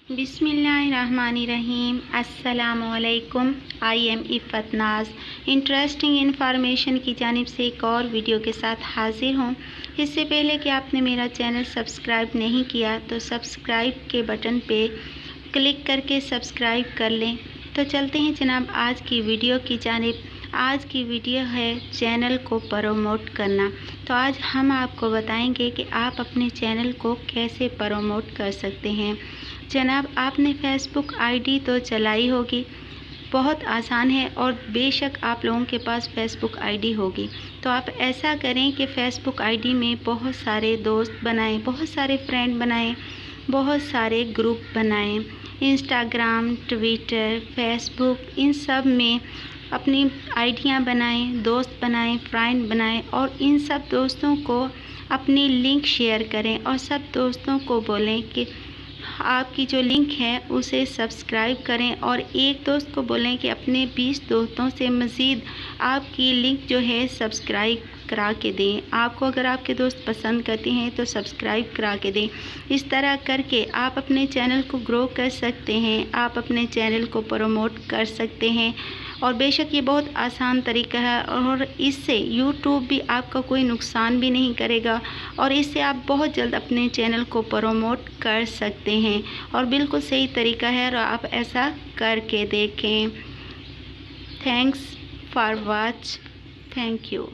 बिस्मिल्लाहिर्रहमानिर्रहीम। अस्सलामुअलैकुम। I am Iffat नाज। इंटरेस्टिंग इन्फॉर्मेशन की जानिब से एक और वीडियो के साथ हाजिर हूँ। इससे पहले कि आपने मेरा चैनल सब्सक्राइब नहीं किया तो सब्सक्राइब के बटन पे क्लिक करके सब्सक्राइब कर लें। तो चलते हैं जनाब आज की वीडियो की जानिब। आज की वीडियो है चैनल को प्रमोट करना। तो आज हम आपको बताएंगे कि आप अपने चैनल को कैसे प्रमोट कर सकते हैं। जनाब आपने फेसबुक आईडी तो चलाई होगी, बहुत आसान है और बेशक आप लोगों के पास फेसबुक आईडी होगी। तो आप ऐसा करें कि फेसबुक आईडी में बहुत सारे दोस्त बनाएं, बहुत सारे फ्रेंड बनाएं, बहुत सारे ग्रुप बनाएं। इंस्टाग्राम, ट्विटर, फेसबुक, इन सब में अपनी आईडियां बनाएं, दोस्त बनाएं, फ्रेंड बनाएं और इन सब दोस्तों को अपनी लिंक शेयर करें और सब दोस्तों को बोलें कि आपकी जो लिंक है उसे सब्सक्राइब करें और एक दोस्त को बोलें कि अपने 20 दोस्तों से मज़ीद आपकी लिंक जो है सब्सक्राइब करा के दें। आपको अगर आपके दोस्त पसंद करते हैं तो सब्सक्राइब करा के दें। इस तरह करके आप अपने चैनल को ग्रो कर सकते हैं, आप अपने चैनल को प्रमोट कर सकते हैं। और बेशक ये बहुत आसान तरीका है और इससे यूट्यूब भी आपका कोई नुकसान भी नहीं करेगा और इससे आप बहुत जल्द अपने चैनल को प्रमोट कर सकते हैं और बिल्कुल सही तरीका है और आप ऐसा करके देखें। Thanks for watch. Thank you.